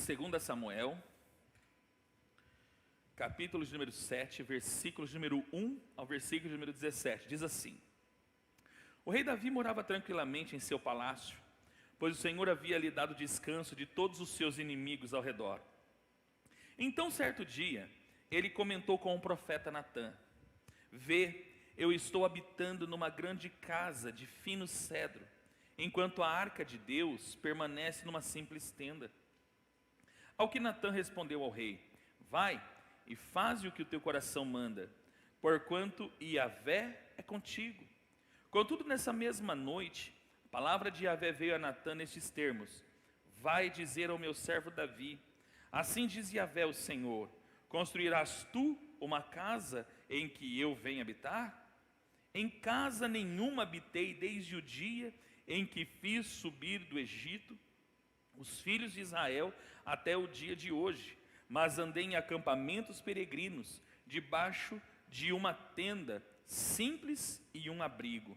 2 Samuel, capítulo de número 7, versículos de número 1 ao versículo de número 17, diz assim: O rei Davi morava tranquilamente em seu palácio, pois o Senhor havia lhe dado descanso de todos os seus inimigos ao redor. Então, certo dia, ele comentou com o profeta Natã: Vê, eu estou habitando numa grande casa de fino cedro, enquanto a arca de Deus permanece numa simples tenda. Ao que Natã respondeu ao rei: Vai e faze o que o teu coração manda, porquanto Yahvé é contigo. Contudo, nessa mesma noite, a palavra de Yahvé veio a Natã nestes termos: Vai dizer ao meu servo Davi: Assim diz Yahvé o Senhor: Construirás tu uma casa em que eu venha habitar? Em casa nenhuma habitei desde o dia em que fiz subir do Egito os filhos de Israel até o dia de hoje, mas andei em acampamentos peregrinos, debaixo de uma tenda simples e um abrigo.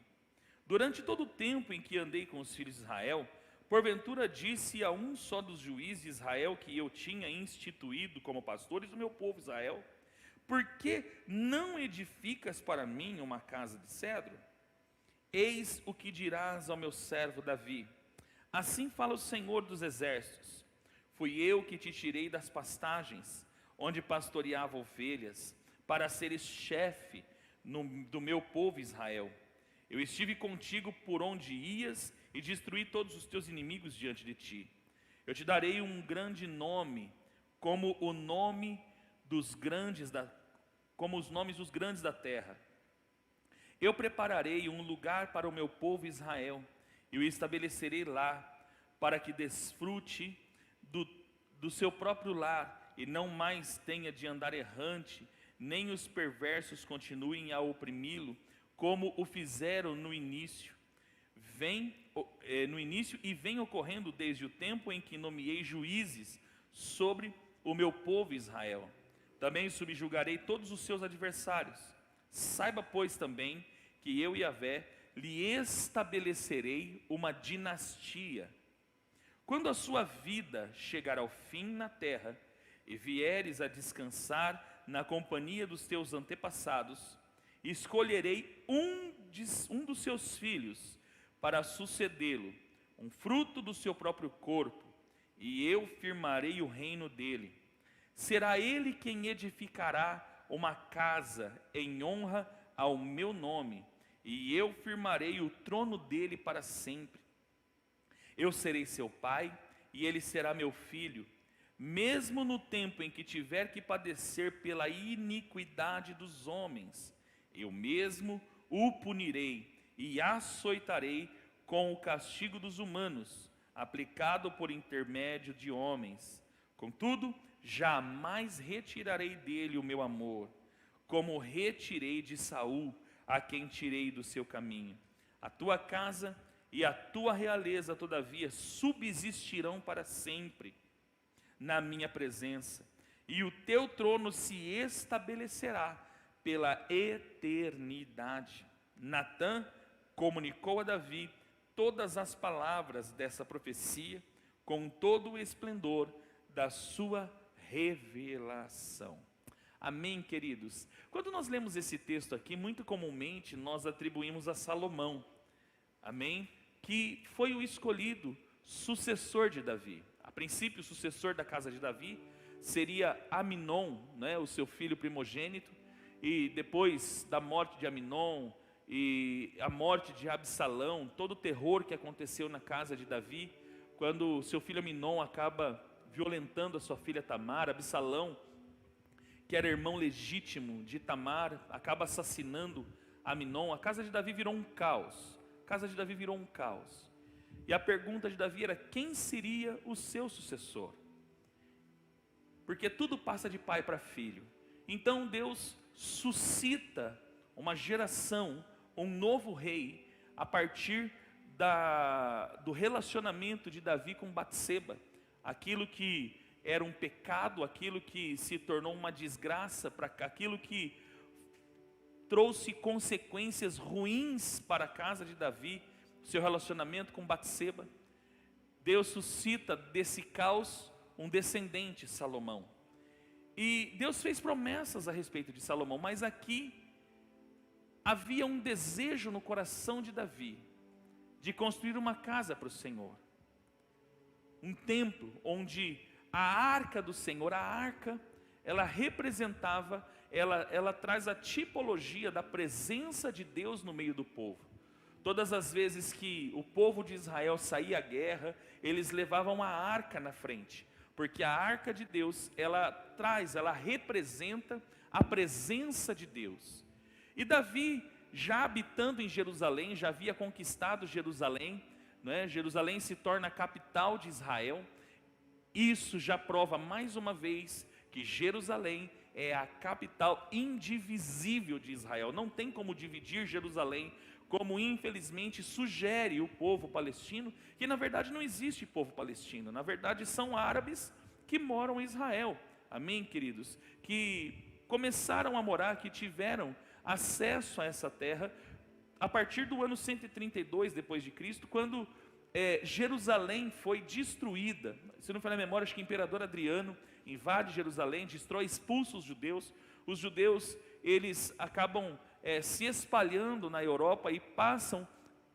Durante todo o tempo em que andei com os filhos de Israel, porventura disse a um só dos juízes de Israel que eu tinha instituído como pastores do meu povo Israel: Por que não edificas para mim uma casa de cedro? Eis o que dirás ao meu servo Davi: Assim fala o Senhor dos exércitos: Fui eu que te tirei das pastagens, onde pastoreava ovelhas, para seres chefe do meu povo Israel. Eu estive contigo por onde ias e destruí todos os teus inimigos diante de ti. Eu te darei um grande nome, como os nomes dos grandes da terra. Eu prepararei um lugar para o meu povo Israel, e o estabelecerei lá, para que desfrute do seu próprio lar, e não mais tenha de andar errante, nem os perversos continuem a oprimi-lo, como o fizeram no início. E vem ocorrendo desde o tempo em que nomeei juízes sobre o meu povo Israel. Também subjugarei todos os seus adversários. Saiba, pois, também que eu, Yahvé, lhe estabelecerei uma dinastia. Quando a sua vida chegar ao fim na terra, e vieres a descansar na companhia dos teus antepassados, escolherei um dos seus filhos para sucedê-lo, um fruto do seu próprio corpo, e eu firmarei o reino dele. Será ele quem edificará uma casa em honra ao meu nome, e eu firmarei o trono dele para sempre. Eu serei seu pai, e ele será meu filho. Mesmo no tempo em que tiver que padecer pela iniquidade dos homens, eu mesmo o punirei e açoitarei com o castigo dos humanos, aplicado por intermédio de homens. Contudo, jamais retirarei dele o meu amor, como retirei de Saul, a quem tirei do seu caminho. A tua casa e a tua realeza, todavia, subsistirão para sempre na minha presença, e o teu trono se estabelecerá pela eternidade. Natã comunicou a Davi todas as palavras dessa profecia, com todo o esplendor da sua revelação. Amém, queridos? Quando nós lemos esse texto aqui, muito comumente nós atribuímos a Salomão, amém? Que foi o escolhido sucessor de Davi. A princípio, o sucessor da casa de Davi seria Aminon, né, o seu filho primogênito, e depois da morte de Aminon e a morte de Absalão, todo o terror que aconteceu na casa de Davi, quando seu filho Aminon acaba violentando a sua filha Tamar, Absalão, que era irmão legítimo de Tamar, acaba assassinando Aminon. A casa de Davi virou um caos. A casa de Davi virou um caos. E a pergunta de Davi era: quem seria o seu sucessor? Porque tudo passa de pai para filho. Então Deus suscita uma geração, um novo rei, a partir do relacionamento de Davi com Batseba. Aquilo que era um pecado, aquilo que se tornou uma desgraça, aquilo que trouxe consequências ruins para a casa de Davi, seu relacionamento com Batseba. Deus suscita desse caos um descendente, Salomão. E Deus fez promessas a respeito de Salomão, mas aqui havia um desejo no coração de Davi, de construir uma casa para o Senhor. Um templo onde a arca do Senhor, a arca, ela representava, ela traz a tipologia da presença de Deus no meio do povo. Todas as vezes que o povo de Israel saía à guerra, eles levavam a arca na frente, porque a arca de Deus, ela representa a presença de Deus. E Davi, já habitando em Jerusalém, já havia conquistado Jerusalém, né? Jerusalém se torna a capital de Israel. Isso já prova mais uma vez que Jerusalém é a capital indivisível de Israel. Não tem como dividir Jerusalém, como infelizmente sugere o povo palestino, que na verdade não existe povo palestino, na verdade são árabes que moram em Israel, amém, queridos? Que começaram a morar, que tiveram acesso a essa terra, a partir do ano 132 depois de Cristo, quando Jerusalém foi destruída. Se não me falha a memória, acho que o imperador Adriano invade Jerusalém, destrói, expulsa os judeus, eles acabam se espalhando na Europa e passam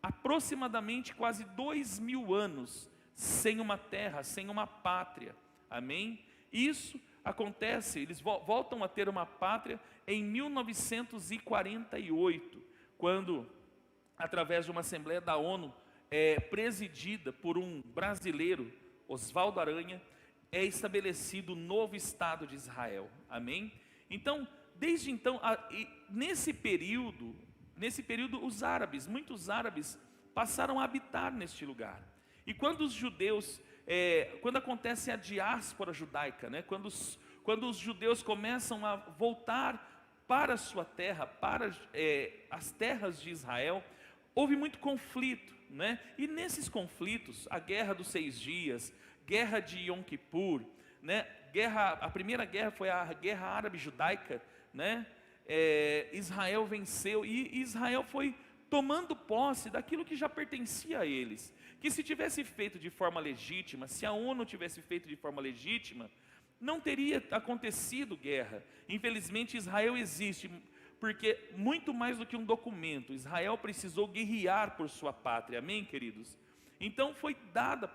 aproximadamente quase 2000 anos sem uma terra, sem uma pátria, amém? Isso acontece, eles voltam a ter uma pátria em 1948, quando, através de uma assembleia da ONU, presidida por um brasileiro, Oswaldo Aranha, é estabelecido o novo Estado de Israel, amém? Então, desde então, nesse período, os árabes, muitos árabes, passaram a habitar neste lugar. E quando os judeus, quando acontece a diáspora judaica, né, quando os judeus começam a voltar para a sua terra, para as terras de Israel, houve muito conflito, né? E nesses conflitos, a guerra dos 6 dias, guerra de Yom Kippur, né? A primeira guerra foi a guerra árabe-judaica, né? Israel venceu e Israel foi tomando posse daquilo que já pertencia a eles, que se tivesse feito de forma legítima, se a ONU tivesse feito de forma legítima, não teria acontecido guerra. Infelizmente Israel existe porque muito mais do que um documento, Israel precisou guerrear por sua pátria, amém, queridos? Então foi dada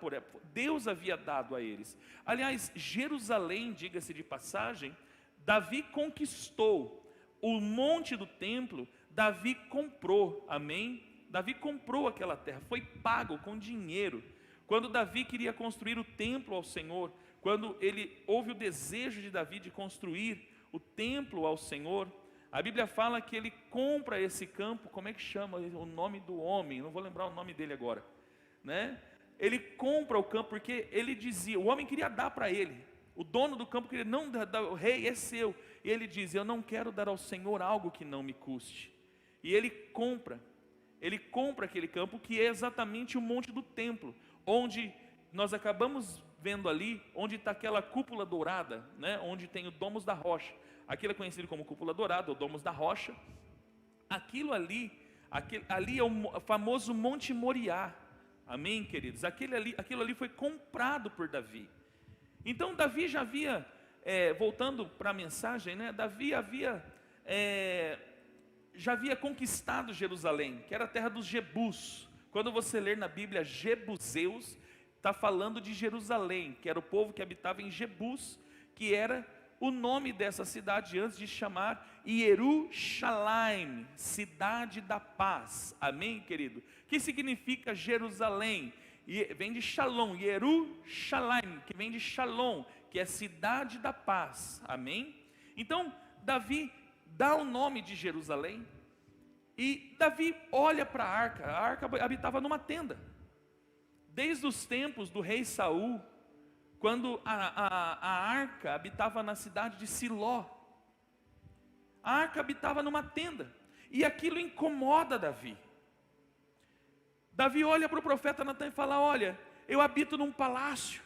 Deus havia dado a eles. Aliás, Jerusalém, diga-se de passagem, Davi conquistou. O monte do templo, Davi comprou, amém? Davi comprou aquela terra, foi pago com dinheiro. Quando Davi queria construir o templo ao Senhor, quando houve o desejo de Davi de construir o templo ao Senhor, a Bíblia fala que ele compra esse campo, como é que chama o nome do homem? Não vou lembrar o nome dele agora, né? Ele compra o campo porque ele dizia, o homem queria dar para ele, o dono do campo queria, não, o rei é seu, e ele diz, eu não quero dar ao Senhor algo que não me custe, e ele compra aquele campo que é exatamente o monte do templo, onde nós acabamos vendo ali, onde está aquela cúpula dourada, né? Onde tem o Domus da Rocha, aquilo é conhecido como cúpula dourada, ou Domus da Rocha. Aquilo ali é o famoso Monte Moriá, amém, queridos? Aquilo ali foi comprado por Davi. Então Davi já havia, voltando para a mensagem, né? Davi já havia conquistado Jerusalém, que era a terra dos Jebus. Quando você ler na Bíblia Jebuseus, está falando de Jerusalém, que era o povo que habitava em Jebus, que era o nome dessa cidade antes de chamar Jerusalém, cidade da paz, amém, querido? Que significa Jerusalém? Vem de Shalom, Jerusalém, que vem de Shalom, que é cidade da paz, amém? Então, Davi dá o nome de Jerusalém, e Davi olha para a arca habitava numa tenda, desde os tempos do rei Saul, quando a arca habitava na cidade de Siló, a arca habitava numa tenda, e aquilo incomoda Davi. Davi olha para o profeta Natan e fala, olha, eu habito num palácio,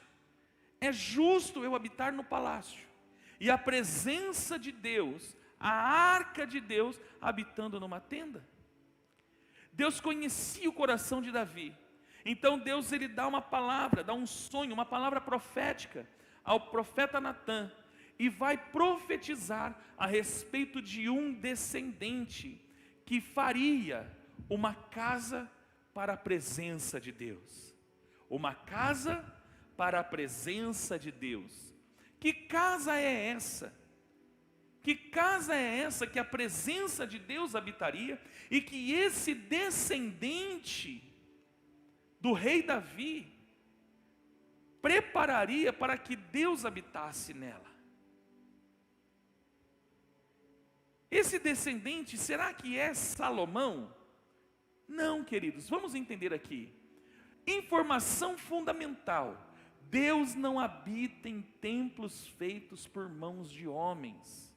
é justo eu habitar no palácio, e a presença de Deus, a arca de Deus, habitando numa tenda. Deus conhecia o coração de Davi, então Deus ele dá uma palavra, dá um sonho, uma palavra profética ao profeta Natã e vai profetizar a respeito de um descendente que faria uma casa para a presença de Deus. Uma casa para a presença de Deus. Que casa é essa? Que casa é essa que a presença de Deus habitaria e que esse descendente do rei Davi prepararia para que Deus habitasse nela? Esse descendente, será que é Salomão? Não, queridos, vamos entender aqui. Informação fundamental: Deus não habita em templos feitos por mãos de homens.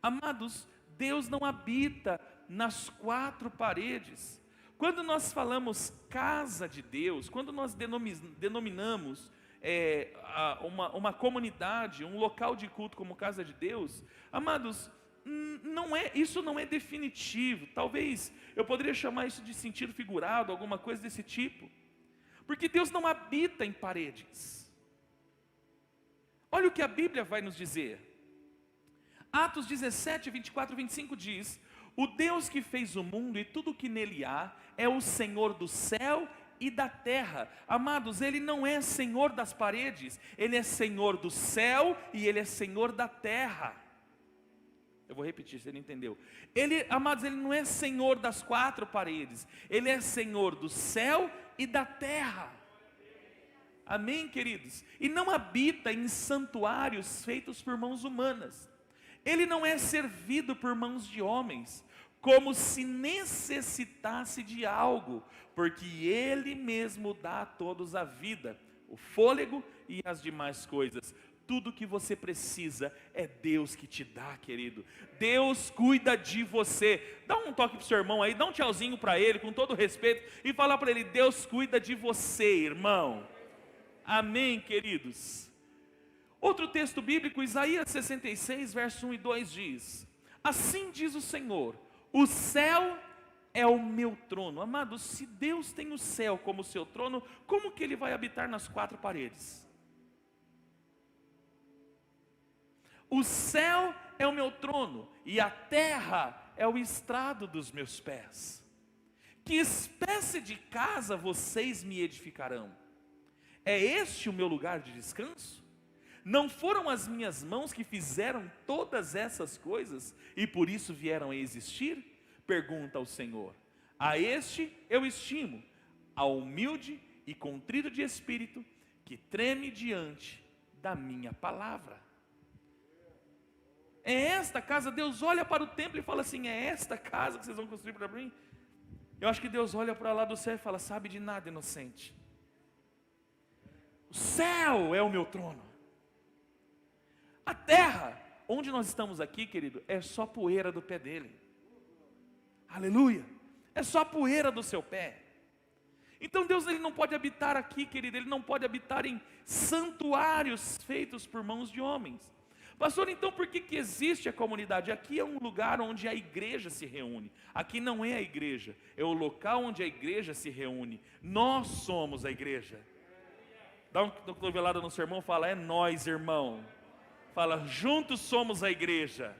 Amados, Deus não habita nas quatro paredes. Quando nós falamos casa de Deus, quando nós denominamos uma comunidade, um local de culto como casa de Deus, amados, isso não é definitivo. Talvez eu poderia chamar isso de sentido figurado, alguma coisa desse tipo, porque Deus não habita em paredes. Olha o que a Bíblia vai nos dizer. Atos 17, 24 e 25 diz: o Deus que fez o mundo e tudo o que nele há é o Senhor do céu e da terra. Amados, Ele não é Senhor das paredes, Ele é Senhor do céu e Ele é Senhor da terra. Eu vou repetir, você não entendeu. Amados, Ele não é Senhor das quatro paredes, Ele é Senhor do céu e da terra. Amém, queridos? E não habita em santuários feitos por mãos humanas. Ele não é servido por mãos de homens, como se necessitasse de algo, porque Ele mesmo dá a todos a vida, o fôlego e as demais coisas. Tudo que você precisa é Deus que te dá, querido. Deus cuida de você. Dá um toque para o seu irmão aí, dá um tchauzinho para ele, com todo respeito, e fala para ele: Deus cuida de você, irmão. Amém, queridos? Outro texto bíblico, Isaías 66, verso 1 e 2 diz: assim diz o Senhor, o céu é o meu trono. Amados, se Deus tem o céu como seu trono, como que Ele vai habitar nas quatro paredes? O céu é o meu trono e a terra é o estrado dos meus pés. Que espécie de casa vocês me edificarão? É este o meu lugar de descanso? Não foram as minhas mãos que fizeram todas essas coisas e por isso vieram a existir? Pergunta o Senhor. A este eu estimo, ao humilde e contrito de espírito, que treme diante da minha palavra. É esta casa, Deus olha para o templo e fala assim: é esta casa que vocês vão construir para mim? Eu acho que Deus olha para lá do céu e fala: sabe de nada, inocente. O céu é o meu trono. A terra, onde nós estamos aqui, querido, é só poeira do pé dele. Aleluia. É só poeira do seu pé. Então Deus, Ele não pode habitar aqui, querido. Ele não pode habitar em santuários feitos por mãos de homens. Pastor, então por que existe a comunidade? Aqui é um lugar onde a igreja se reúne. Aqui não é a igreja, é o local onde a igreja se reúne. Nós somos a igreja. Dá uma cotovelada no seu irmão e fala: é nós, irmão. Fala: juntos somos a igreja.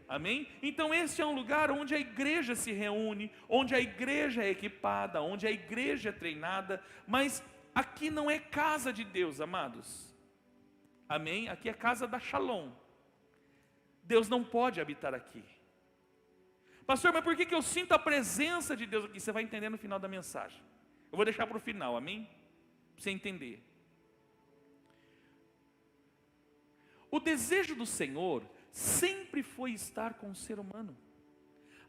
Amém? Então esse é um lugar onde a igreja se reúne, onde a igreja é equipada, onde a igreja é treinada. Mas aqui não é casa de Deus, amados. Amém? Aqui é casa da Shalom. Deus não pode habitar aqui. Pastor, mas por que eu sinto a presença de Deus aqui? Você vai entender no final da mensagem. Eu vou deixar para o final, amém? Para você entender. O desejo do Senhor sempre foi estar com o ser humano.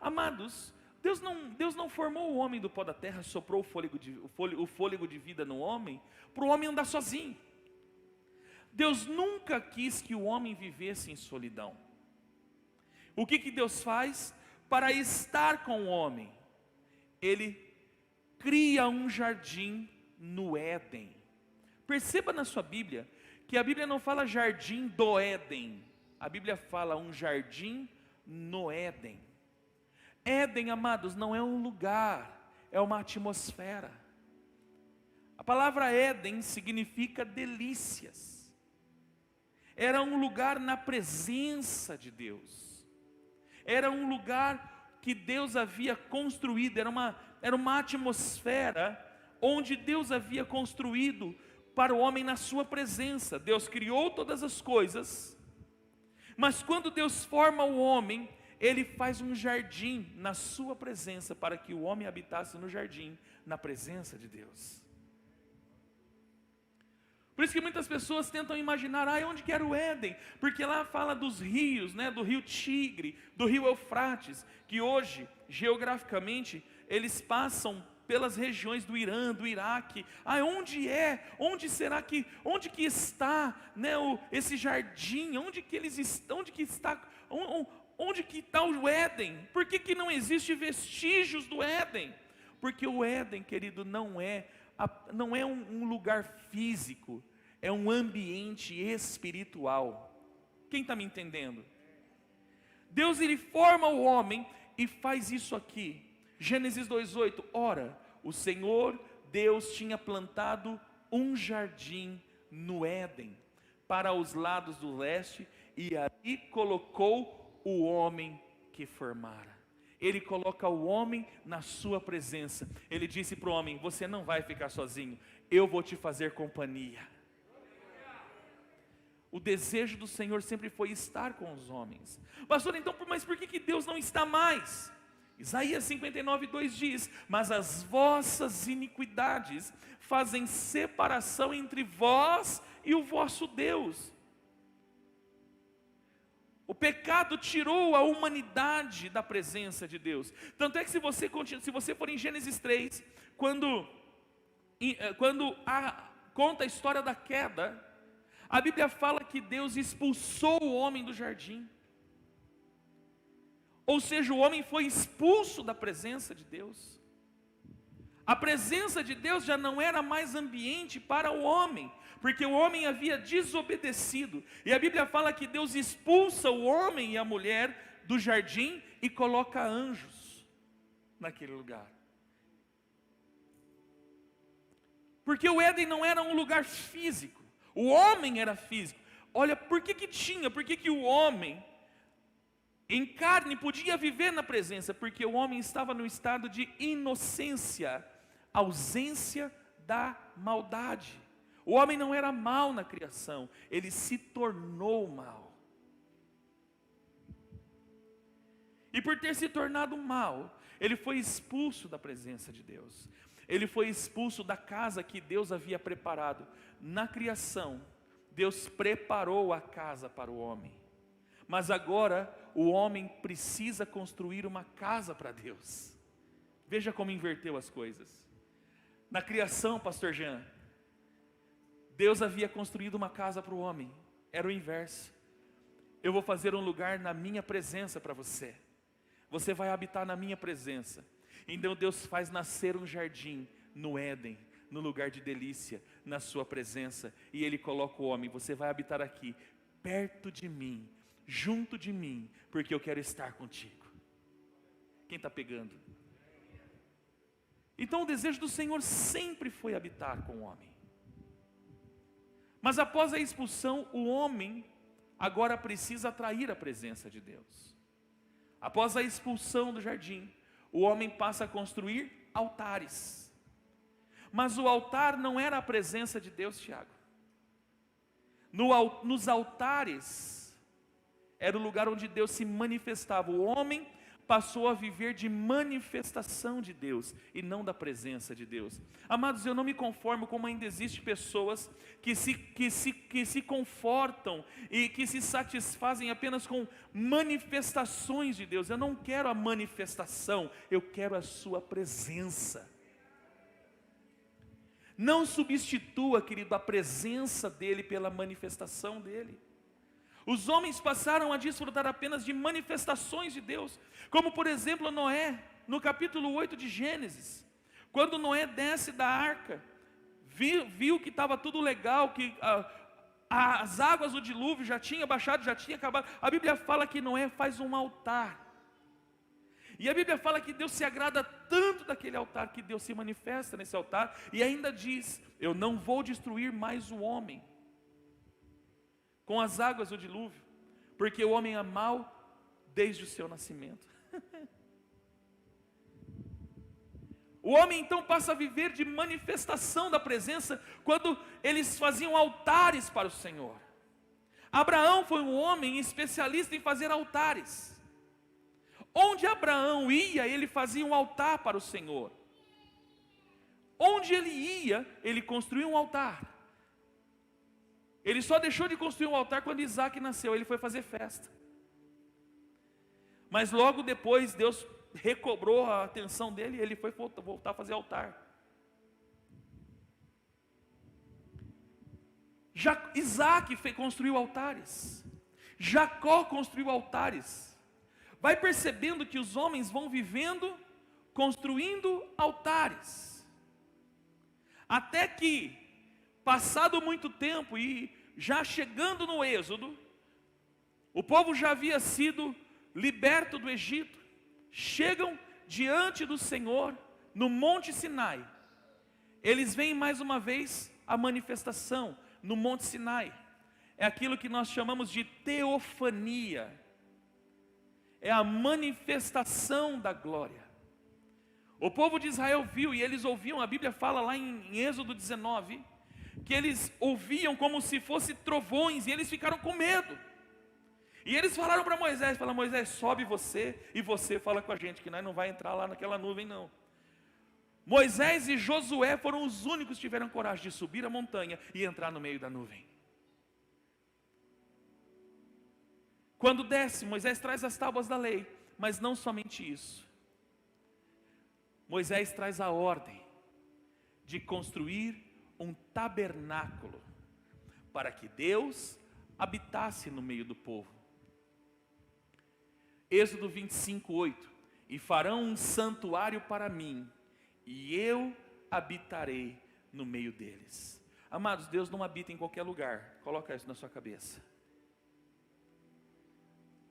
Amados, Deus não formou o homem do pó da terra, soprou o fôlego de vida no homem, para o homem andar sozinho. Deus nunca quis que o homem vivesse em solidão. O que Deus faz? Para estar com o homem, Ele cria um jardim no Éden. Perceba na sua Bíblia, que a Bíblia não fala jardim do Éden, a Bíblia fala um jardim no Éden. Éden, amados, não é um lugar, é uma atmosfera. A palavra Éden significa delícias. era um lugar na presença de Deus. Era um lugar que Deus havia construído, era uma atmosfera onde Deus havia construído para o homem na sua presença. Deus criou todas as coisas, mas quando Deus forma o homem, Ele faz um jardim na sua presença, para que o homem habitasse no jardim, na presença de Deus. Por isso que muitas pessoas tentam imaginar, onde que era o Éden? Porque lá fala dos rios, do rio Tigre, do rio Eufrates, que hoje, geograficamente, eles passam pelas regiões do Irã, do Iraque. Onde que está, esse jardim? Onde que está o Éden? Por que não existe vestígios do Éden? Porque o Éden, querido, não é um lugar físico, é um ambiente espiritual. Quem está me entendendo? Deus, Ele forma o homem e faz isso aqui. Gênesis 2:8, ora, o Senhor Deus tinha plantado um jardim no Éden, para os lados do leste, e ali colocou o homem que formara. Ele coloca o homem na sua presença. Ele disse para o homem, você não vai ficar sozinho, eu vou te fazer companhia. O desejo do Senhor sempre foi estar com os homens. Pastor, então, mas por que Deus não está mais? Isaías 59:2 diz, mas as vossas iniquidades fazem separação entre vós e o vosso Deus. O pecado tirou a humanidade da presença de Deus. Tanto é que se você for em Gênesis 3, quando conta a história da queda, a Bíblia fala que Deus expulsou o homem do jardim. Ou seja, o homem foi expulso da presença de Deus. A presença de Deus já não era mais ambiente para o homem, porque o homem havia desobedecido. E a Bíblia fala que Deus expulsa o homem e a mulher do jardim e coloca anjos naquele lugar. Porque o Éden não era um lugar físico, o homem era físico. Olha, por que o homem em carne podia viver na presença? Porque o homem estava no estado de inocência, ausência da maldade. O homem não era mau na criação, ele se tornou mau. E por ter se tornado mau, ele foi expulso da presença de Deus. Ele foi expulso da casa que Deus havia preparado. Na criação, Deus preparou a casa para o homem. Mas agora, o homem precisa construir uma casa para Deus. Veja como inverteu as coisas. Na criação, pastor Jean, Deus havia construído uma casa para o homem. Era o inverso. Eu vou fazer um lugar na minha presença para você. Você vai habitar na minha presença. Então Deus faz nascer um jardim no Éden, no lugar de delícia, na sua presença. E Ele coloca o homem, você vai habitar aqui, perto de mim, junto de mim, porque eu quero estar contigo. Quem está pegando? Então o desejo do Senhor sempre foi habitar com o homem. Mas após a expulsão, o homem agora precisa atrair a presença de Deus. Após a expulsão do jardim, o homem passa a construir altares. Mas o altar não era a presença de Deus, Tiago. Nos altares era o lugar onde Deus se manifestava. O homem passou a viver de manifestação de Deus e não da presença de Deus. Amados, eu não me conformo como ainda existem pessoas que se confortam e que se satisfazem apenas com manifestações de Deus. Eu não quero a manifestação, eu quero a sua presença. Não substitua, querido, a presença dEle pela manifestação dEle. Os homens passaram a desfrutar apenas de manifestações de Deus, como por exemplo Noé, no capítulo 8 de Gênesis. Quando Noé desce da arca, viu que estava tudo legal, que as águas do dilúvio já tinham baixado, já tinha acabado. A Bíblia fala que Noé faz um altar. E a Bíblia fala que Deus se agrada tanto daquele altar, que Deus se manifesta nesse altar, e ainda diz, eu não vou destruir mais o homem. com as águas do dilúvio, porque o homem é mau desde o seu nascimento. O homem então passa a viver de manifestação da presença quando eles faziam altares para o Senhor. Abraão foi um homem especialista em fazer altares. Onde Abraão ia, ele fazia um altar para o Senhor. Onde ele ia, ele construía um altar. Ele só deixou de construir um altar quando Isaac nasceu, ele foi fazer festa. Mas logo depois Deus recobrou a atenção dele e ele foi voltar a fazer altar. Isaac construiu altares. Jacó construiu altares. Vai percebendo que os homens vão vivendo, construindo altares. Até que, passado muito tempo e já chegando no Êxodo, o povo já havia sido liberto do Egito. Chegam diante do Senhor no Monte Sinai. Eles veem mais uma vez a manifestação no Monte Sinai. É aquilo que nós chamamos de teofania. É a manifestação da glória. O povo de Israel viu e eles ouviam, a Bíblia fala lá em Êxodo 19, que eles ouviam como se fossem trovões e eles ficaram com medo. E eles falaram para Moisés, Moisés, sobe você e você fala com a gente, que nós não vai entrar lá naquela nuvem não. Moisés e Josué foram os únicos que tiveram coragem de subir a montanha e entrar no meio da nuvem. Quando desce, Moisés traz as tábuas da lei, mas não somente isso. Moisés traz a ordem de construir um tabernáculo, para que Deus habitasse no meio do povo. Êxodo 25, 8, e farão um santuário para mim, e eu habitarei no meio deles. Amados, Deus não habita em qualquer lugar, coloca isso na sua cabeça.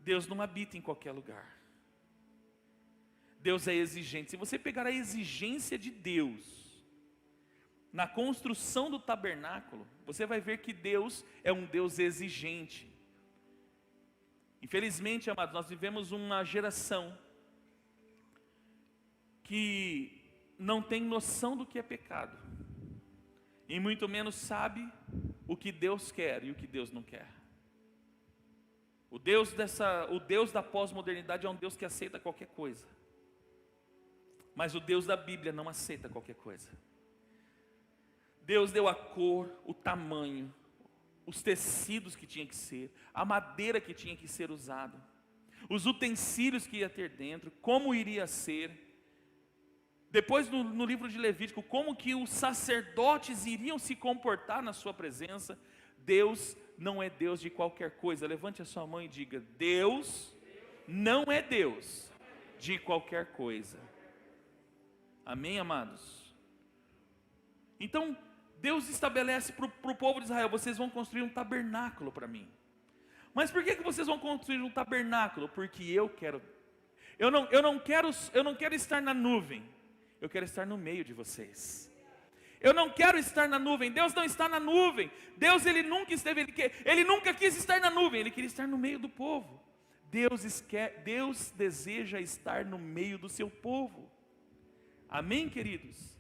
Deus não habita em qualquer lugar. Deus é exigente. Se você pegar a exigência de Deus na construção do tabernáculo, você vai ver que Deus é um Deus exigente. Infelizmente, amados, nós vivemos uma geração que não tem noção do que é pecado, e muito menos sabe o que Deus quer e o que Deus não quer. O Deus da pós-modernidade é um Deus que aceita qualquer coisa, mas o Deus da Bíblia não aceita qualquer coisa. Deus deu a cor, o tamanho, os tecidos que tinha que ser, a madeira que tinha que ser usada, os utensílios que ia ter dentro, como iria ser. Depois no livro de Levítico, como que os sacerdotes iriam se comportar na sua presença. Deus não é Deus de qualquer coisa. Levante a sua mão e diga: Deus não é Deus de qualquer coisa. Amém, amados? Então, Deus estabelece para o povo de Israel: vocês vão construir um tabernáculo para mim. Mas por que vocês vão construir um tabernáculo? Porque eu não quero estar na nuvem, eu quero estar no meio de vocês. Eu não quero estar na nuvem. Deus não está na nuvem. Deus ele nunca esteve, ele nunca quis estar na nuvem, ele queria estar no meio do povo. Deus deseja estar no meio do seu povo. Amém, queridos?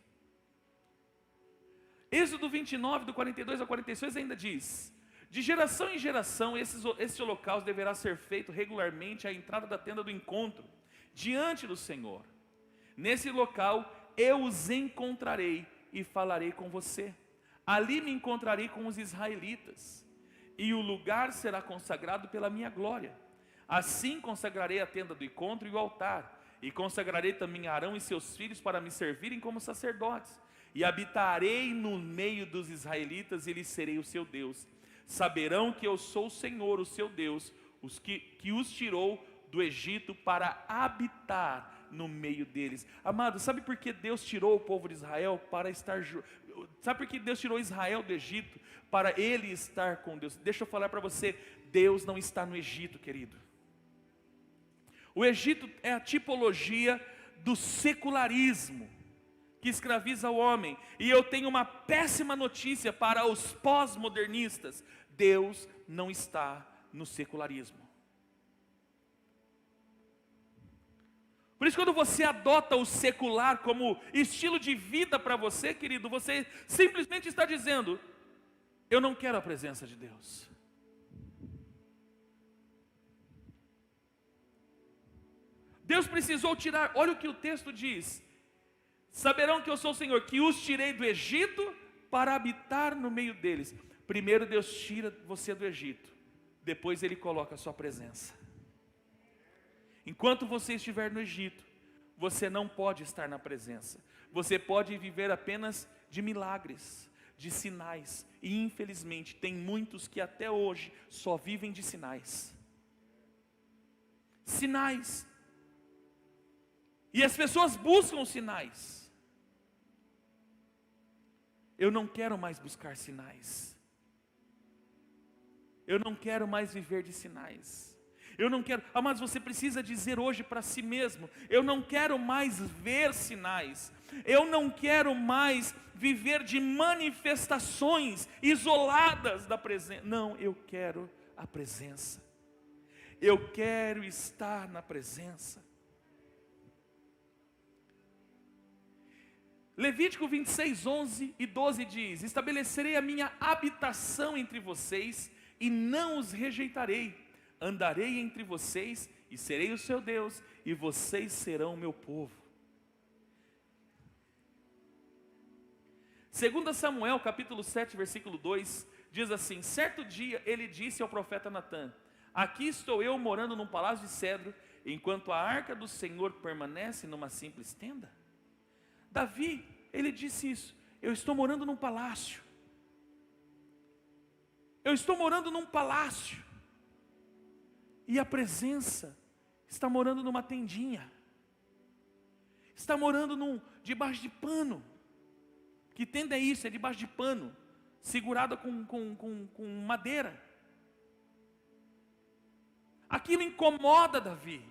Êxodo 29, do 42 ao 46 ainda diz: de geração em geração esse holocausto deverá ser feito regularmente à entrada da tenda do encontro, diante do Senhor. Nesse local eu os encontrarei e falarei com você. Ali me encontrarei com os israelitas, e o lugar será consagrado pela minha glória. Assim consagrarei a tenda do encontro e o altar, e consagrarei também Arão e seus filhos para me servirem como sacerdotes. E habitarei no meio dos israelitas e lhes serei o seu Deus. Saberão que eu sou o Senhor, o seu Deus, que os tirou do Egito para habitar no meio deles. Amado, sabe por que Deus tirou o povo de Israel para estar sabe por que Deus tirou Israel do Egito? Para ele estar com Deus. Deixa eu falar para você, Deus não está no Egito, querido. O Egito é a tipologia do secularismo que escraviza o homem. E eu tenho uma péssima notícia para os pós-modernistas: Deus não está no secularismo. Por isso, quando você adota o secular como estilo de vida para você, querido, você simplesmente está dizendo: eu não quero a presença de Deus. Deus precisou tirar, olha o que o texto diz: saberão que eu sou o Senhor, que os tirei do Egito para habitar no meio deles. Primeiro Deus tira você do Egito, depois Ele coloca a sua presença. Enquanto você estiver no Egito, você não pode estar na presença. Você pode viver apenas de milagres, de sinais. E infelizmente tem muitos que até hoje só vivem de sinais. Sinais. E as pessoas buscam sinais. Eu não quero mais buscar sinais. Eu não quero mais viver de sinais. Eu não quero, mas você precisa dizer hoje para si mesmo: eu não quero mais ver sinais. Eu não quero mais viver de manifestações isoladas da presença. Não, eu quero a presença. Eu quero estar na presença. Levítico 26, 11 e 12 diz: estabelecerei a minha habitação entre vocês e não os rejeitarei. Andarei entre vocês e serei o seu Deus, e vocês serão o meu povo. 2 Samuel capítulo 7, versículo 2, diz assim: certo dia ele disse ao profeta Natã: aqui estou eu morando num palácio de cedro, enquanto a arca do Senhor permanece numa simples tenda. Davi, ele disse isso: eu estou morando num palácio. Eu estou morando num palácio. E a presença está morando numa tendinha. Está morando debaixo de pano. Que tenda é isso? É debaixo de pano, segurada com madeira. Aquilo incomoda Davi.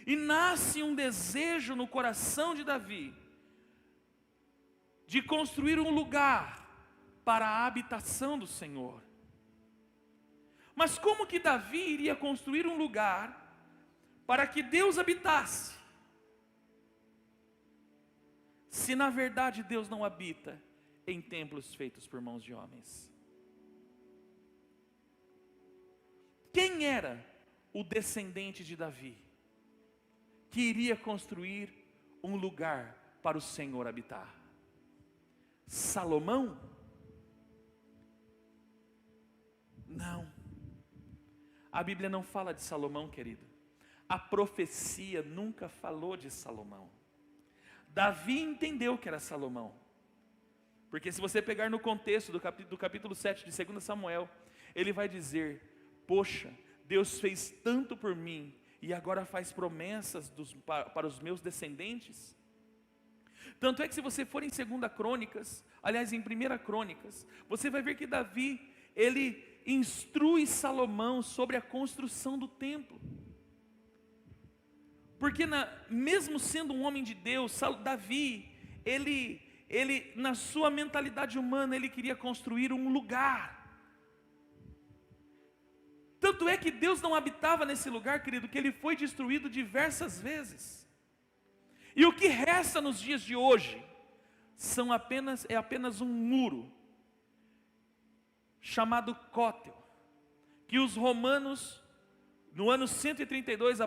E nasce um desejo no coração de Davi de construir um lugar para a habitação do Senhor. Mas como que Davi iria construir um lugar para que Deus habitasse, se na verdade Deus não habita em templos feitos por mãos de homens? Quem era o descendente de Davi que iria construir um lugar para o Senhor habitar? Salomão? Não. A Bíblia não fala de Salomão, querido. A profecia nunca falou de Salomão. Davi entendeu que era Salomão. Porque se você pegar no contexto do capítulo 7 de 2 Samuel, ele vai dizer: poxa, Deus fez tanto por mim, e agora faz promessas para os meus descendentes. Tanto é que se você for em 2 Crônicas, aliás em 1 Crônicas, você vai ver que Davi, ele instrui Salomão sobre a construção do templo. Porque mesmo sendo um homem de Deus, Davi, ele na sua mentalidade humana, ele queria construir um lugar. Tanto é que Deus não habitava nesse lugar, querido, que ele foi destruído diversas vezes. E o que resta nos dias de hoje é apenas um muro chamado Cótel, que os romanos, no ano 132,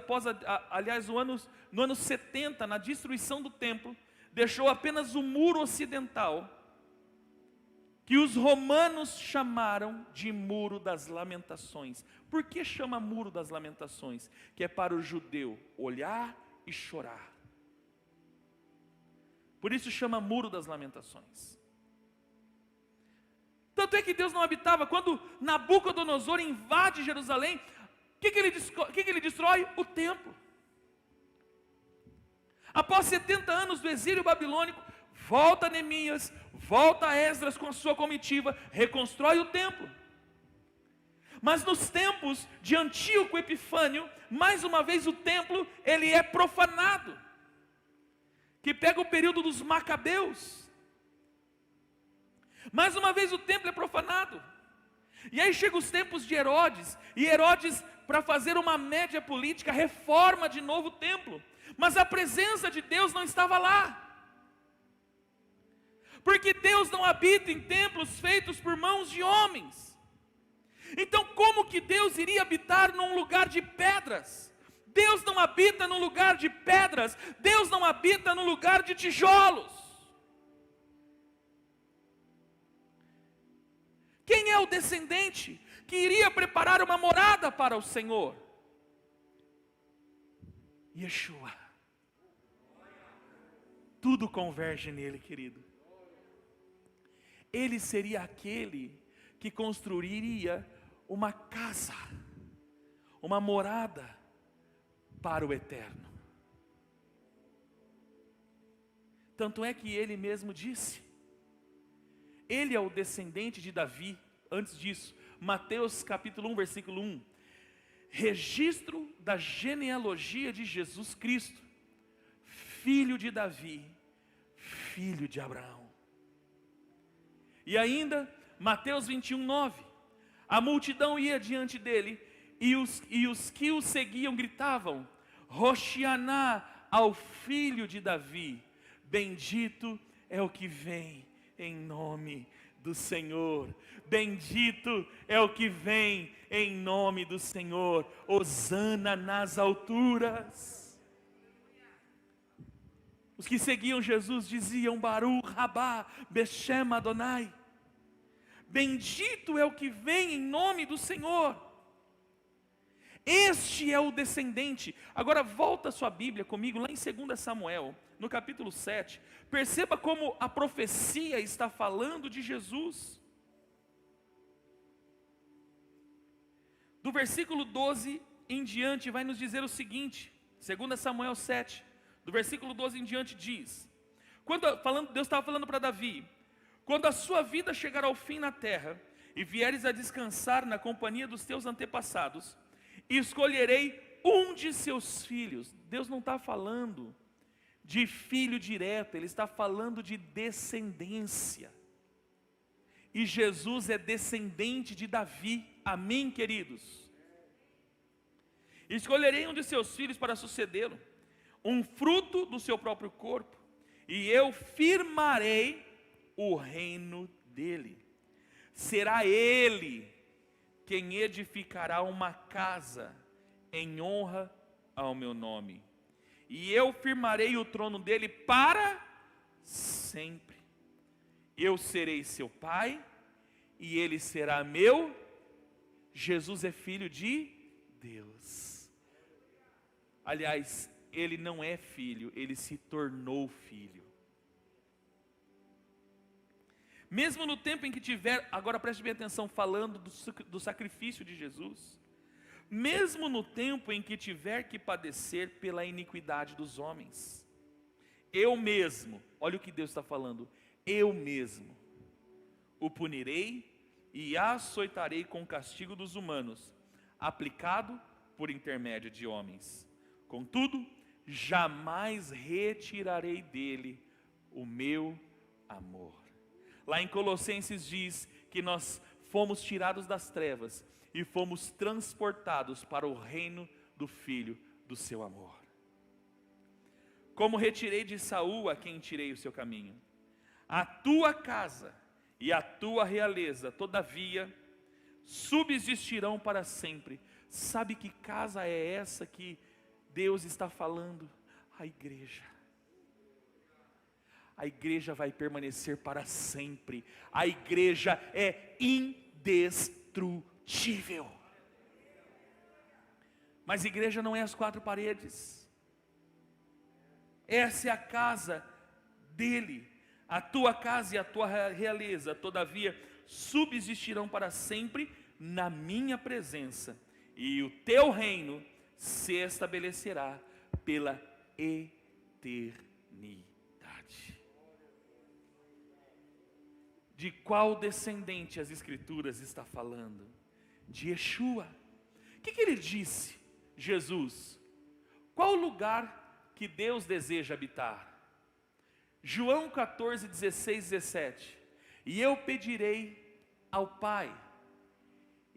no ano 70, na destruição do templo, deixou apenas o muro ocidental, que os romanos chamaram de Muro das Lamentações. Por que chama Muro das Lamentações? Que é para o judeu olhar e chorar. Por isso chama Muro das Lamentações. Tanto é que Deus não habitava. Quando Nabucodonosor invade Jerusalém, o que ele destrói? O templo. Após 70 anos do exílio babilônico, volta Neemias, volta Esdras com a sua comitiva, reconstrói o templo. Mas nos tempos de Antíoco Epifânio, mais uma vez o templo, ele é profanado. Que pega o período dos Macabeus. Mais uma vez o templo é profanado. E aí chegam os tempos de Herodes, e Herodes, para fazer uma média política, reforma de novo o templo, mas a presença de Deus não estava lá, porque Deus não habita em templos feitos por mãos de homens. Então como que Deus iria habitar num lugar de pedras? Deus não habita num lugar de pedras, Deus não habita num lugar de tijolos. Quem é o descendente que iria preparar uma morada para o Senhor? Yeshua. Tudo converge nele, querido. Ele seria aquele que construiria uma casa, uma morada para o eterno. Tanto é que ele mesmo disse, ele é o descendente de Davi. Antes disso, Mateus capítulo 1, versículo 1, registro da genealogia de Jesus Cristo, filho de Davi, filho de Abraão. E ainda, Mateus 21, 9, a multidão ia diante dele, e os que o seguiam gritavam, Hoshianá ao filho de Davi, bendito é o que vem em nome do Senhor, bendito é o que vem em nome do Senhor, hosana nas alturas. Os que seguiam Jesus diziam, Baruch rabá Beshem Adonai, bendito é o que vem em nome do Senhor. Este é o descendente. Agora volta a sua Bíblia comigo, lá em 2 Samuel, no capítulo 7, perceba como a profecia está falando de Jesus. Do versículo 12 em diante vai nos dizer o seguinte, 2 Samuel 7, do versículo 12 em diante diz, Deus estava falando para Davi, quando a sua vida chegar ao fim na terra, e vieres a descansar na companhia dos teus antepassados, escolherei um de seus filhos. Deus não está falando de filho direto, Ele está falando de descendência. E Jesus é descendente de Davi, amém, queridos? Escolherei um de seus filhos para sucedê-lo, um fruto do seu próprio corpo, e eu firmarei o reino dele. Será ele quem edificará uma casa em honra ao meu nome, e eu firmarei o trono dele para sempre. Eu serei seu pai, e ele será meu. Jesus é filho de Deus. Aliás, ele não é filho, ele se tornou filho. Mesmo no tempo em que tiver, agora preste bem atenção, falando do sacrifício de Jesus, mesmo no tempo em que tiver que padecer pela iniquidade dos homens, eu mesmo, olha o que Deus está falando, eu mesmo o punirei e açoitarei com o castigo dos humanos, aplicado por intermédio de homens. Contudo, jamais retirarei dele o meu amor. Lá em Colossenses diz que nós fomos tirados das trevas e fomos transportados para o reino do Filho do seu amor. Como retirei de Saul a quem tirei o seu caminho, a tua casa e a tua realeza, todavia, subsistirão para sempre. Sabe que casa é essa que Deus está falando? A igreja. A igreja vai permanecer para sempre. A igreja é indestrutível. Mas igreja não é as quatro paredes. Essa é a casa dele. A tua casa e a tua realeza, todavia, subsistirão para sempre na minha presença. E o teu reino se estabelecerá pela eternidade. De qual descendente as Escrituras está falando? De Yeshua. O que ele disse? Jesus. Qual lugar que Deus deseja habitar? João 14, 16, 17. E eu pedirei ao Pai,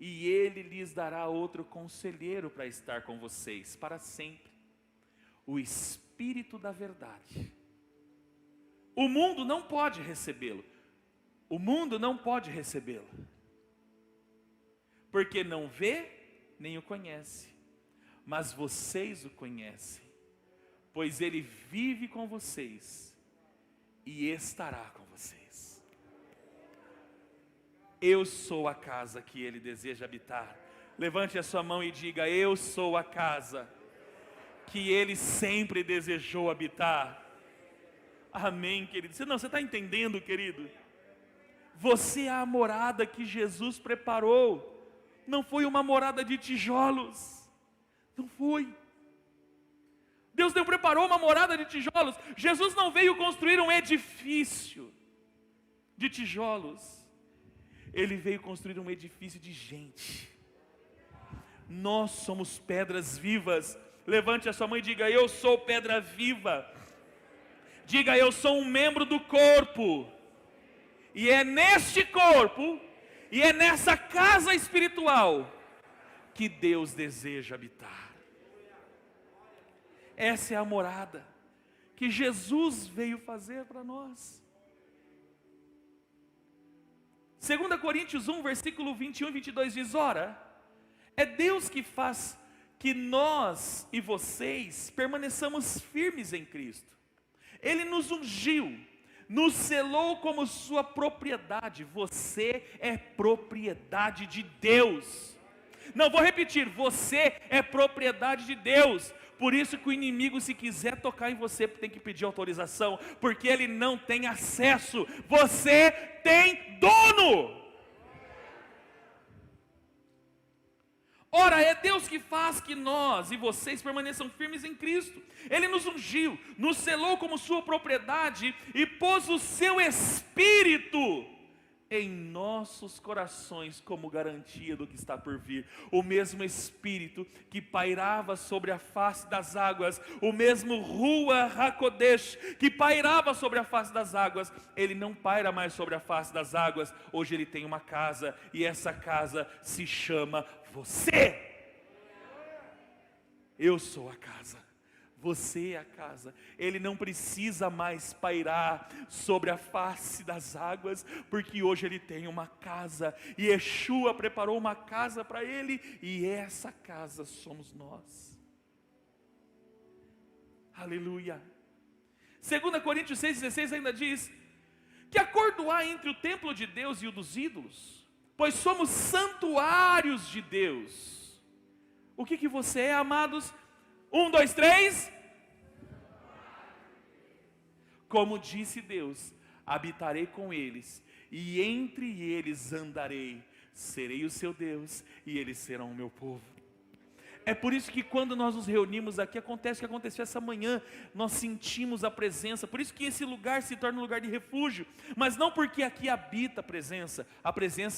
e Ele lhes dará outro conselheiro para estar com vocês para sempre, o Espírito da verdade. O mundo não pode recebê-lo, o mundo não pode recebê-lo, porque não vê nem o conhece, mas vocês o conhecem, pois Ele vive com vocês e estará com vocês. Eu sou a casa que Ele deseja habitar. Levante a sua mão e diga: eu sou a casa que Ele sempre desejou habitar. Amém, querido. Você está entendendo, querido? Você é a morada que Jesus preparou. Não foi uma morada de tijolos. Não foi. Deus não preparou uma morada de tijolos. Jesus não veio construir um edifício de tijolos. Ele veio construir um edifício de gente. Nós somos pedras vivas. Levante a sua mão e diga: eu sou pedra viva. Diga: eu sou um membro do corpo. E é neste corpo, e é nessa casa espiritual, que Deus deseja habitar. Essa é a morada que Jesus veio fazer para nós. 2 Coríntios 1, versículo 21 e 22 diz: ora, é Deus que faz que nós e vocês permaneçamos firmes em Cristo. Ele nos ungiu, nos selou como sua propriedade. Você é propriedade de Deus. Não, vou repetir: você é propriedade de Deus. Por isso que o inimigo, se quiser tocar em você, tem que pedir autorização, porque ele não tem acesso. Você tem dono. Ora, é Deus que faz que nós e vocês permaneçam firmes em Cristo. Ele nos ungiu, nos selou como sua propriedade e pôs o seu Espírito em nossos corações como garantia do que está por vir. O mesmo Espírito que pairava sobre a face das águas, o mesmo Ruach HaKodesh que pairava sobre a face das águas, ele não paira mais sobre a face das águas. Hoje ele tem uma casa, e essa casa se chama você. Eu sou a casa, você é a casa. Ele não precisa mais pairar sobre a face das águas, porque hoje ele tem uma casa, e Yeshua preparou uma casa para ele, e essa casa somos nós. Aleluia. 2 Coríntios 6,16 ainda diz: que acordo há entre o templo de Deus e o dos ídolos? Pois somos santuários de Deus. O que você é, amados? 1, 2, 3. Como disse Deus: habitarei com eles, e entre eles andarei. Serei o seu Deus, e eles serão o meu povo. É por isso que quando nós nos reunimos aqui, acontece o que aconteceu essa manhã, nós sentimos a presença. Por isso que esse lugar se torna um lugar de refúgio, mas não porque aqui habita a presença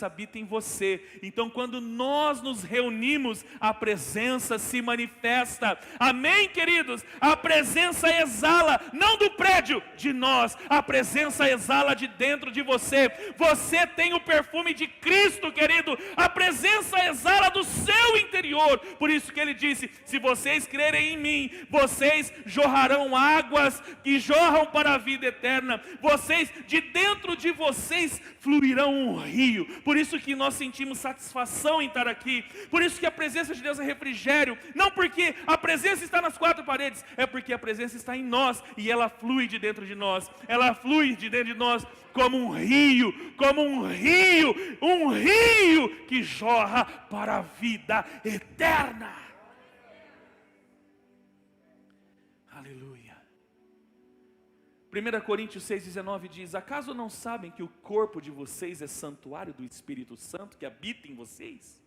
habita em você. Então quando nós nos reunimos, a presença se manifesta. Amém, queridos? A presença exala, não do prédio, de nós. A presença exala de dentro de você. Você tem o perfume de Cristo, querido. A presença exala do seu interior. Por isso que ele disse: se vocês crerem em mim, vocês jorrarão águas que jorram para a vida eterna. Vocês, de dentro de vocês fluirão um rio. Por isso que nós sentimos satisfação em estar aqui. Por isso que a presença de Deus é refrigério. Não porque a presença está nas quatro paredes, é porque a presença está em nós, e ela flui de dentro de nós. Ela flui de dentro de nós como um rio, um rio que jorra para a vida eterna. Aleluia. 1 Coríntios 6,19 diz: acaso não sabem que o corpo de vocês é santuário do Espírito Santo que habita em vocês,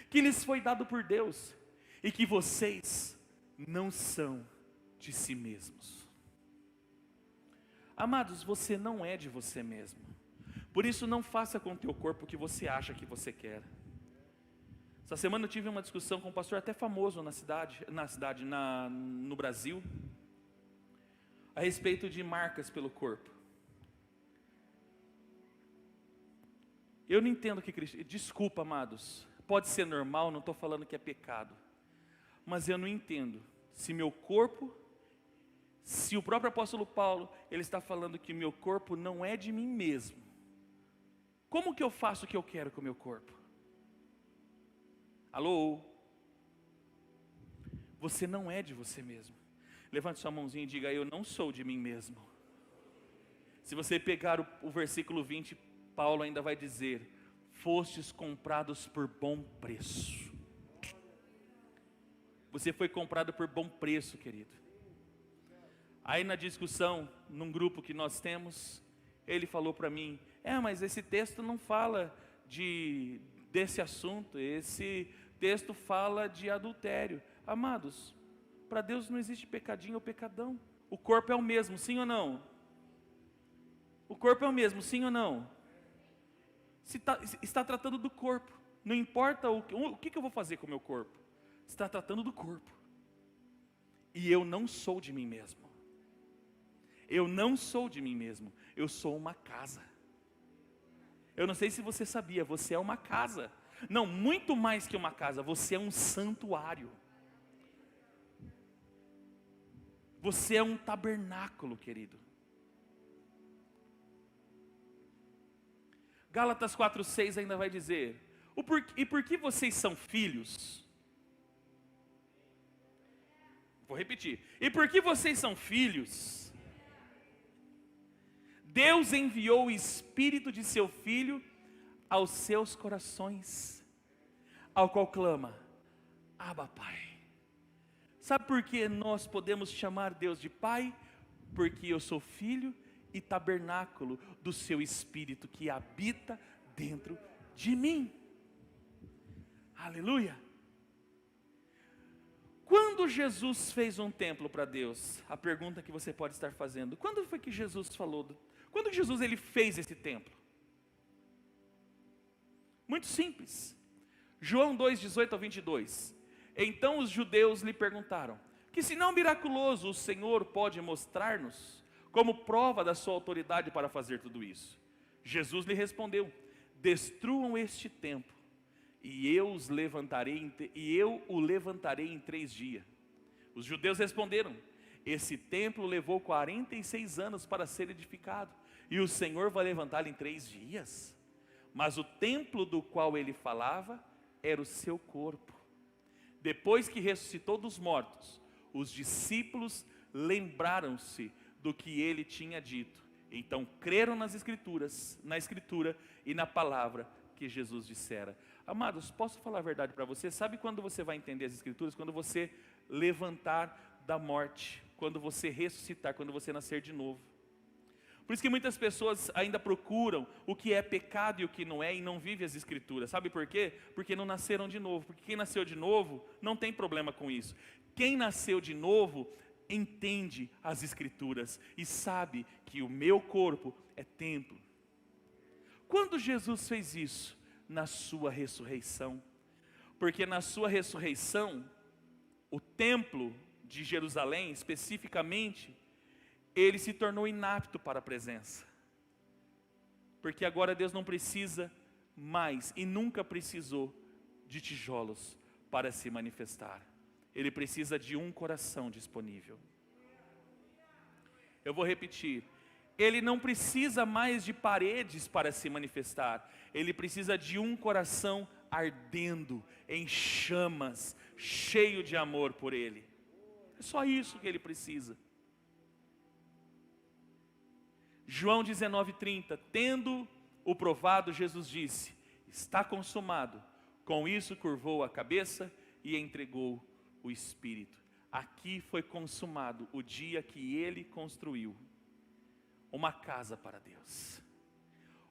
que lhes foi dado por Deus, e que vocês não são de si mesmos? Amados, você não é de você mesmo. Por isso não faça com o teu corpo o que você acha que você quer. Essa semana eu tive uma discussão com um pastor até famoso no Brasil, a respeito de marcas pelo corpo. Eu não entendo o que Cristo... Desculpa, amados, pode ser normal, não estou falando que é pecado. Mas eu não entendo se meu corpo, se o próprio apóstolo Paulo, ele está falando que meu corpo não é de mim mesmo. Como que eu faço o que eu quero com o meu corpo? Alô? Você não é de você mesmo. Levante sua mãozinha e diga: eu não sou de mim mesmo. Se você pegar o versículo 20, Paulo ainda vai dizer: fostes comprados por bom preço. Você foi comprado por bom preço, querido. Aí na discussão, num grupo que nós temos, ele falou para mim: mas esse texto não fala desse assunto, esse texto fala de adultério. Amados, para Deus não existe pecadinho ou pecadão. O corpo é o mesmo, sim ou não? O corpo é o mesmo, sim ou não? Está tratando do corpo. Não importa o que eu vou fazer com o meu corpo. Está tratando do corpo. E eu não sou de mim mesmo. Eu não sou de mim mesmo. Eu sou uma casa. Eu não sei se você sabia, você é uma casa. Não, muito mais que uma casa, você é um santuário. Você é um tabernáculo, querido. Gálatas 4:6 ainda vai dizer: e por que vocês são filhos? Vou repetir. E por que vocês são filhos? Deus enviou o Espírito de seu Filho aos seus corações, ao qual clama: Abba, Pai. Sabe por que nós podemos chamar Deus de Pai? Porque eu sou filho e tabernáculo do seu Espírito que habita dentro de mim. Aleluia. Quando Jesus fez um templo para Deus, a pergunta que você pode estar fazendo: quando foi que Jesus falou? Quando Jesus ele fez esse templo? Muito simples. João 2:18-22. Então os judeus lhe perguntaram: que sinal miraculoso o Senhor pode mostrar-nos, como prova da sua autoridade para fazer tudo isso? Jesus lhe respondeu: destruam este templo, e eu o levantarei em 3 dias. Os judeus responderam: esse templo levou 46 anos para ser edificado, e o Senhor vai levantá-lo em 3 dias? Mas o templo do qual ele falava era o seu corpo. Depois que ressuscitou dos mortos, os discípulos lembraram-se do que ele tinha dito. Então creram na escritura e na palavra que Jesus dissera. Amados, posso falar a verdade para você? Sabe quando você vai entender as escrituras? Quando você levantar da morte, quando você ressuscitar, quando você nascer de novo. Por isso que muitas pessoas ainda procuram o que é pecado e o que não é, e não vivem as escrituras. Sabe por quê? Porque não nasceram de novo. Porque quem nasceu de novo não tem problema com isso. Quem nasceu de novo entende as escrituras e sabe que o meu corpo é templo. Quando Jesus fez isso? Na sua ressurreição. Porque na sua ressurreição, o templo de Jerusalém, especificamente, ele se tornou inapto para a presença. Porque agora Deus não precisa mais e nunca precisou de tijolos para se manifestar. Ele precisa de um coração disponível. Eu vou repetir. Ele não precisa mais de paredes para se manifestar. Ele precisa de um coração ardendo em chamas, cheio de amor por Ele. É só isso que Ele precisa. João 19:30, tendo o provado, Jesus disse: está consumado. Com isso curvou a cabeça e entregou o Espírito. Aqui foi consumado o dia que Ele construiu uma casa para Deus,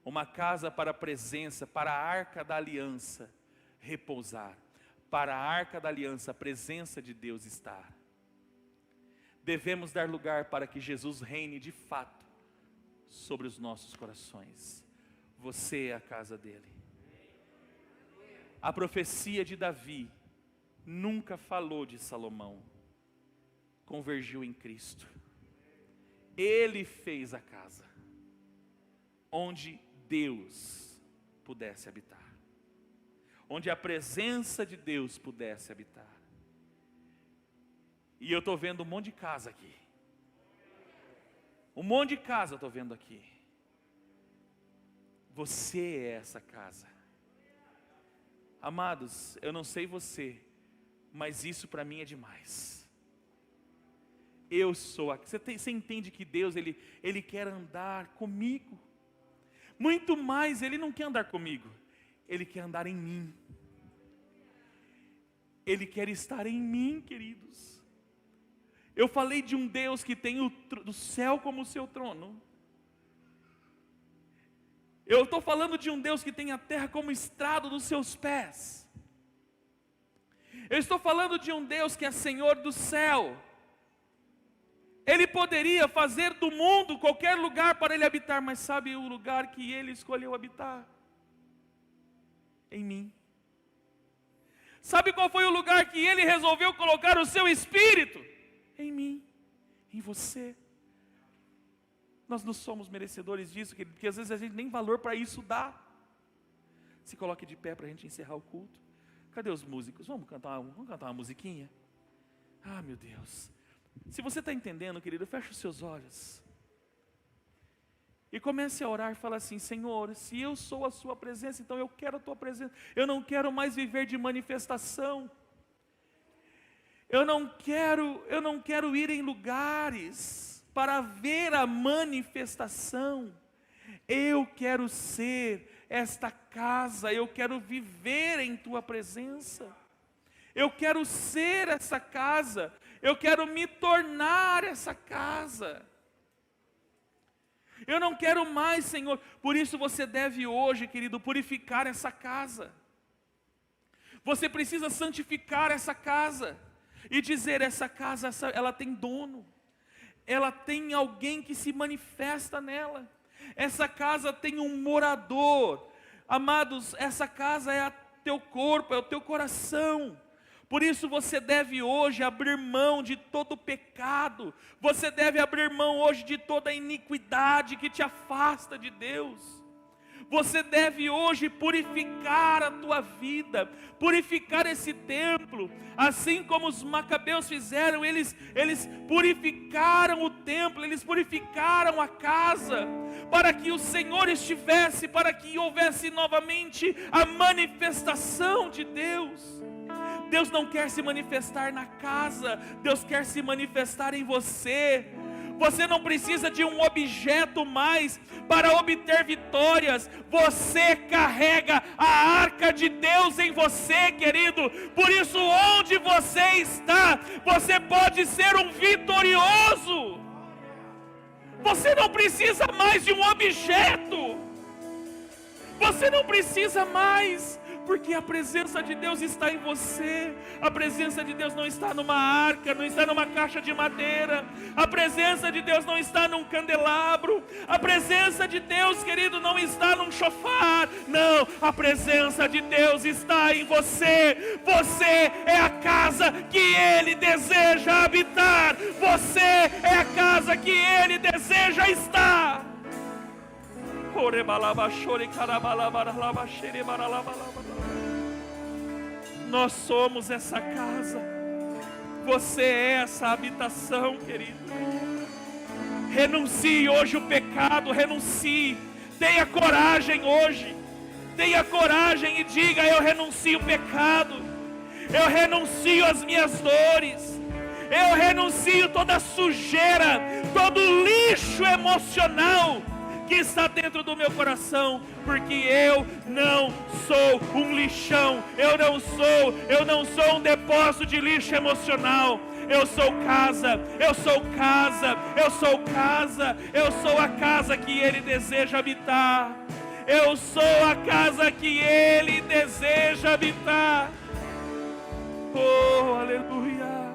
uma casa para a presença, para a arca da aliança repousar, para a arca da aliança, a presença de Deus estar. Devemos dar lugar para que Jesus reine de fato sobre os nossos corações. Você é a casa dele. A profecia de Davi nunca falou de Salomão. Convergiu em Cristo. Ele fez a casa onde Deus pudesse habitar, onde a presença de Deus pudesse habitar. E eu estou vendo um monte de casa aqui. Um monte de casa eu estou vendo aqui. Você é essa casa. Amados, eu não sei você, mas isso para mim é demais. Eu sou aqui. Você entende que Deus, Ele quer andar comigo. Muito mais, Ele não quer andar comigo. Ele quer andar em mim. Ele quer estar em mim, queridos. Eu falei de um Deus que tem o céu como seu trono. Eu estou falando de um Deus que tem a terra como estrado dos seus pés. Eu estou falando de um Deus que é Senhor do céu. Ele poderia fazer do mundo qualquer lugar para Ele habitar, mas sabe o lugar que Ele escolheu habitar? Em mim. Sabe qual foi o lugar que Ele resolveu colocar o seu Espírito? Em mim, em você. Nós não somos merecedores disso, querido, porque às vezes a gente nem valor para isso dá. Se coloque de pé para a gente encerrar o culto. Cadê os músicos? Vamos cantar uma musiquinha? Ah, meu Deus. Se você está entendendo, querido, feche os seus olhos. E comece a orar e fala assim: Senhor, se eu sou a sua presença, então eu quero a tua presença. Eu não quero mais viver de manifestação. Eu não quero ir em lugares para ver a manifestação. Eu quero ser esta casa, eu quero viver em tua presença. Eu quero ser essa casa, eu quero me tornar essa casa. Eu não quero mais, Senhor. Por isso você deve hoje, querido, purificar essa casa. Você precisa santificar essa casa e dizer: essa casa, ela tem dono. Ela tem alguém que se manifesta nela. Essa casa tem um morador. Amados, essa casa é o teu corpo, é o teu coração. Por isso você deve hoje abrir mão de todo pecado. Você deve abrir mão hoje de toda iniquidade que te afasta de Deus. Você deve hoje purificar a tua vida, purificar esse templo, assim como os macabeus fizeram. Eles purificaram o templo, eles purificaram a casa, para que o Senhor estivesse, para que houvesse novamente a manifestação de Deus. Deus não quer se manifestar na casa, Deus quer se manifestar em você. Você não precisa de um objeto mais para obter vitórias. Você carrega a arca de Deus em você, querido. Por isso, onde você está, você pode ser um vitorioso. Você não precisa mais de um objeto. Você não precisa mais. Porque a presença de Deus está em você. A presença de Deus não está numa arca, não está numa caixa de madeira. A presença de Deus não está num candelabro. A presença de Deus, querido, não está num chofar. Não, a presença de Deus está em você. Você é a casa que Ele deseja habitar. Você é a casa que Ele deseja estar. Nós somos essa casa. Você é essa habitação, querido. Renuncie hoje o pecado, renuncie. Tenha coragem hoje. Tenha coragem e diga: eu renuncio o pecado. Eu renuncio as minhas dores. Eu renuncio toda a sujeira, todo o lixo emocional que está dentro do meu coração, porque eu não sou um lixão, eu não sou um depósito de lixo emocional. Eu sou casa, eu sou casa, eu sou casa, eu sou a casa que Ele deseja habitar. Eu sou a casa que Ele deseja habitar. Oh, aleluia.